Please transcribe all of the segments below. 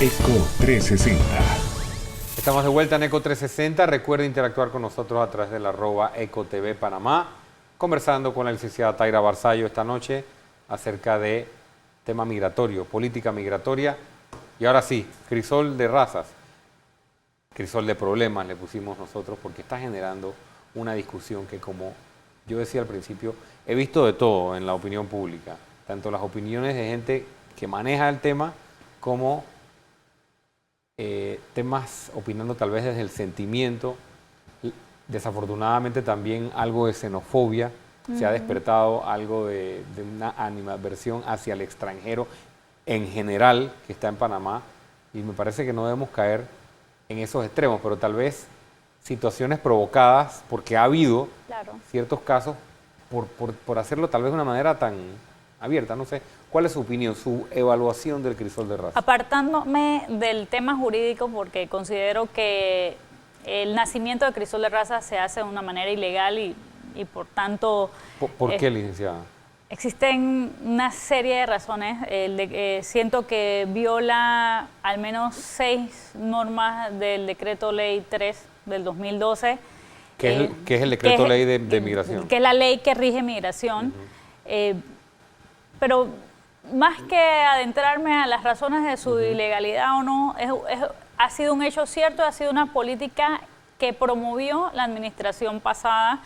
Eco 360. Estamos de vuelta en Eco 360. Recuerde interactuar con nosotros a través del @EcoTV Panamá, conversando con la licenciada Taira Barzallo esta noche acerca de tema migratorio, política migratoria. Y ahora sí, crisol de razas, crisol de problemas le pusimos nosotros porque está generando una discusión que, como yo decía al principio, he visto de todo en la opinión pública, tanto las opiniones de gente que maneja el tema como temas opinando tal vez desde el sentimiento. Desafortunadamente también algo de xenofobia, se ha despertado algo de una animadversión hacia el extranjero en general que está en Panamá, y me parece que no debemos caer en esos extremos, pero tal vez situaciones provocadas porque ha habido ciertos casos por hacerlo tal vez de una manera tan abierta. No sé, ¿cuál es su opinión, su evaluación del crisol de raza? Apartándome del tema jurídico, porque considero que el nacimiento del crisol de raza se hace de una manera ilegal y por tanto... ¿Por qué, licenciada? Existen una serie de razones. Siento que viola al menos 6 normas del Decreto Ley 3 del 2012. ¿Qué es el Decreto Ley de Migración? Que es la ley que rige migración. Pero más que adentrarme a las razones de su ilegalidad o no, ha sido un hecho cierto, ha sido una política que promovió la administración pasada,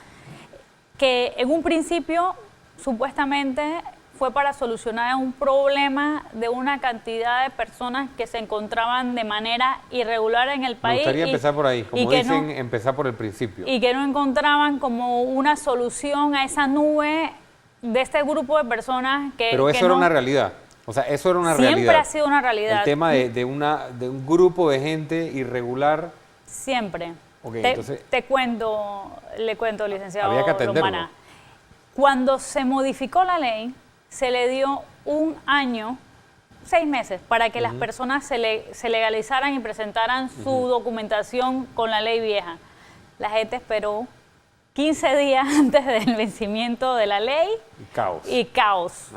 que en un principio supuestamente fue para solucionar un problema de una cantidad de personas que se encontraban de manera irregular en el país. Me gustaría empezar por ahí, como dicen, empezar por el principio. Y que no encontraban como una solución a esa nube de este grupo de personas que... Pero eso era una realidad. O sea, eso era una realidad. Siempre ha sido una realidad. El tema de un grupo de gente irregular. Siempre. Okay, entonces, le cuento, licenciado había que atenderlo. Romana. Cuando se modificó la ley, se le dio 1 año, 6 meses, para que las personas se legalizaran y presentaran su documentación con la ley vieja. La gente esperó 15 días antes del vencimiento de la ley. Y caos.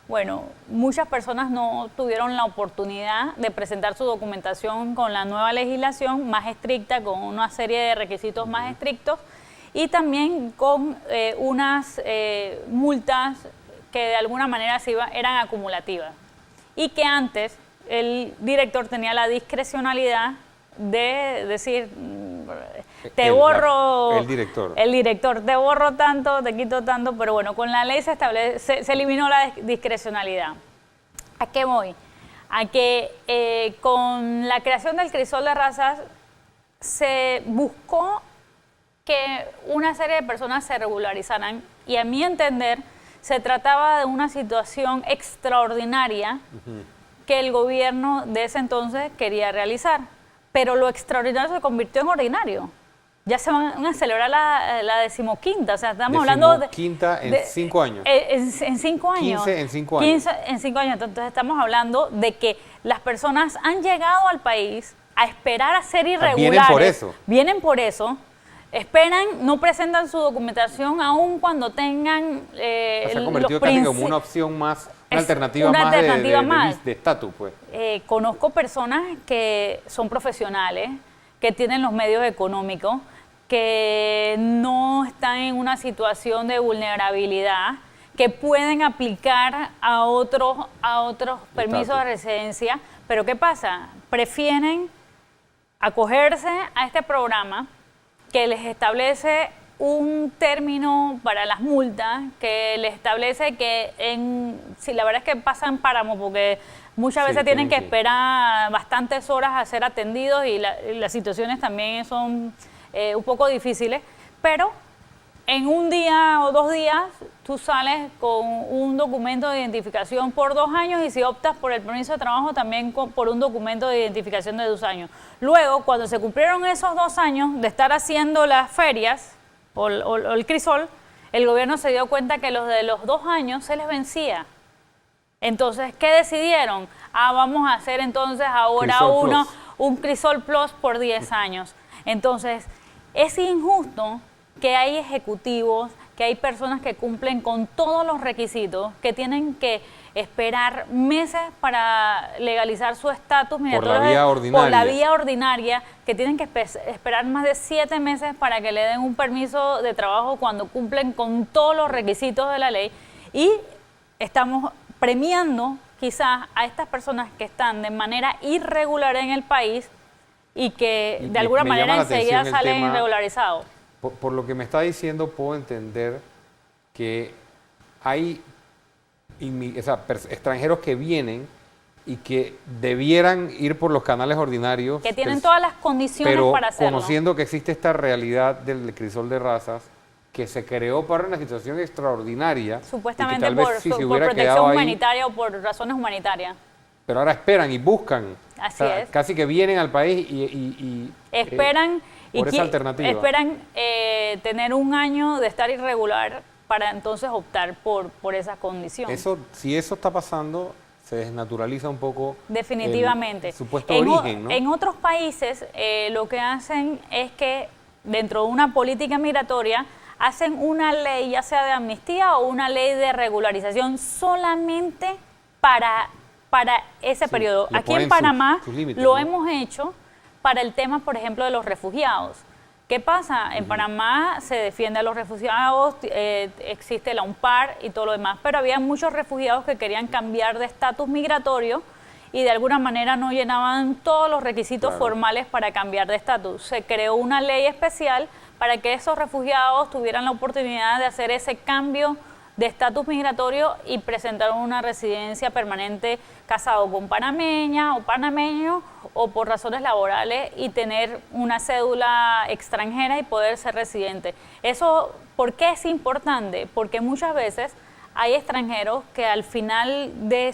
Bueno, muchas personas no tuvieron la oportunidad de presentar su documentación con la nueva legislación más estricta, con una serie de requisitos más estrictos y también con unas multas que de alguna manera eran acumulativas. Y que antes el director tenía la discrecionalidad de decir... te borro, el director, te borro tanto, te quito tanto, pero bueno, con la ley se eliminó la discrecionalidad. ¿A qué voy? A que con la creación del crisol de razas se buscó que una serie de personas se regularizaran y a mi entender se trataba de una situación extraordinaria que el gobierno de ese entonces quería realizar, pero lo extraordinario se convirtió en ordinario. Ya se van a celebrar la 15ª, o sea, estamos hablando de... 15ª en 5 años. En 5 años. 15 en 5 años. 15 en 5 años. Entonces estamos hablando de que las personas han llegado al país a esperar a ser irregulares. Vienen por eso. Vienen por eso. Esperan, no presentan su documentación aún cuando tengan se ha convertido casi como una opción más, una alternativa más de estatus, pues. Conozco personas que son profesionales, que tienen los medios económicos, que no están en una situación de vulnerabilidad, que pueden aplicar a otros permisos de residencia, pero ¿qué pasa? Prefieren acogerse a este programa que les establece un término para las multas, que les establece que si la verdad es que pasan páramo, porque muchas veces tienen que esperar bastantes horas a ser atendidos y las situaciones también son un poco difíciles, pero en 1 día o 2 días tú sales con un documento de identificación por 2 años y si optas por el permiso de trabajo también por un documento de identificación de 2 años. Luego, cuando se cumplieron esos 2 años de estar haciendo las ferias o el crisol, el gobierno se dio cuenta que los de los 2 años se les vencía. Entonces, ¿qué decidieron? Vamos a hacer entonces ahora un crisol plus por 10 años. Entonces, es injusto que hay ejecutivos que hay personas que cumplen con todos los requisitos, que tienen que esperar meses para legalizar su estatus migratorio por la vía ordinaria, que tienen que esperar más de 7 meses para que le den un permiso de trabajo cuando cumplen con todos los requisitos de la ley. Y estamos premiando quizás a estas personas que están de manera irregular en el país y que de alguna manera enseguida salen irregularizados. Por lo que me está diciendo, puedo entender que hay extranjeros que vienen y que debieran ir por los canales ordinarios. Que tienen todas las condiciones para hacerlo. Pero conociendo que existe esta realidad del crisol de razas, que se creó para una situación extraordinaria. Supuestamente por protección humanitaria o por razones humanitarias. Pero ahora esperan y buscan. Así es. Casi que vienen al país y esperan por esa alternativa. Esperan tener un año de estar irregular para entonces optar por esa condición. Si eso está pasando, se desnaturaliza un poco. Definitivamente. El supuesto origen, ¿no? En otros países lo que hacen es que dentro de una política migratoria hacen una ley, ya sea de amnistía o una ley de regularización solamente para ese periodo. Aquí en Panamá lo hemos hecho para el tema, por ejemplo, de los refugiados. ¿Qué pasa? En Panamá se defiende a los refugiados, existe la UNPAR y todo lo demás, pero había muchos refugiados que querían cambiar de estatus migratorio y de alguna manera no llenaban todos los requisitos formales para cambiar de estatus. Se creó una ley especial para que esos refugiados tuvieran la oportunidad de hacer ese cambio de estatus migratorio y presentar una residencia permanente casado con panameña o panameño o por razones laborales y tener una cédula extranjera y poder ser residente. Eso, ¿por qué es importante? Porque muchas veces hay extranjeros que al final de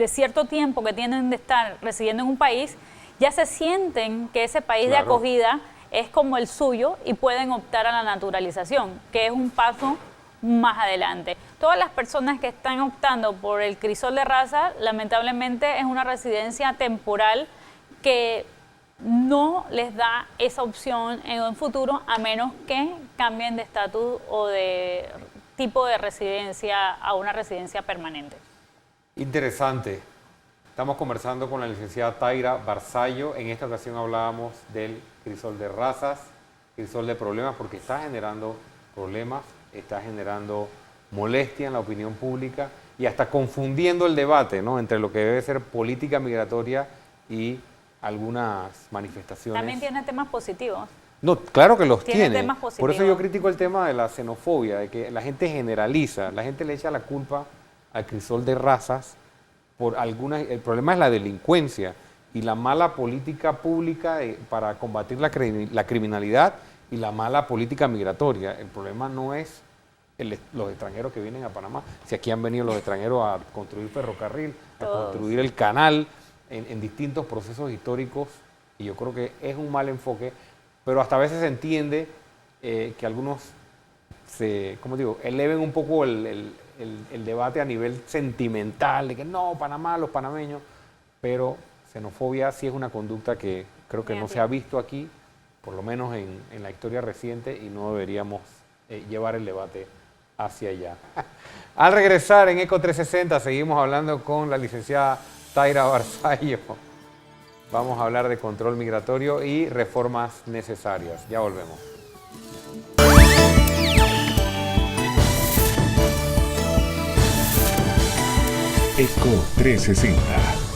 cierto tiempo que tienen de estar residiendo en un país, ya se sienten que ese país de acogida es como el suyo y pueden optar a la naturalización, que es un paso más adelante. Todas las personas que están optando por el crisol de raza, lamentablemente es una residencia temporal que no les da esa opción en un futuro a menos que cambien de estatus o de tipo de residencia a una residencia permanente. Interesante. Estamos conversando con la licenciada Taira Barzallo. En esta ocasión hablábamos del crisol de razas, crisol de problemas, porque está generando problemas, está generando molestia en la opinión pública y hasta confundiendo el debate, ¿no?, entre lo que debe ser política migratoria y algunas manifestaciones. También tiene temas positivos. No, claro que los tiene. Temas positivos. Por eso yo critico el tema de la xenofobia, de que la gente generaliza, la gente le echa la culpa al crisol de razas por algunas. El problema es la delincuencia y la mala política pública para combatir la criminalidad y la mala política migratoria. El problema no es los extranjeros que vienen a Panamá. Si aquí han venido los extranjeros a construir ferrocarril, a construir el canal en distintos procesos históricos, y yo creo que es un mal enfoque, pero hasta a veces se entiende que algunos eleven un poco el debate a nivel sentimental, de que no, Panamá, los panameños, pero xenofobia sí es una conducta que creo que no se ha visto aquí, por lo menos en la historia reciente, y no deberíamos llevar el debate hacia allá. Al regresar en ECO 360 seguimos hablando con la licenciada Taira Barzallo. Vamos a hablar de control migratorio y reformas necesarias. Ya volvemos. ECO 360.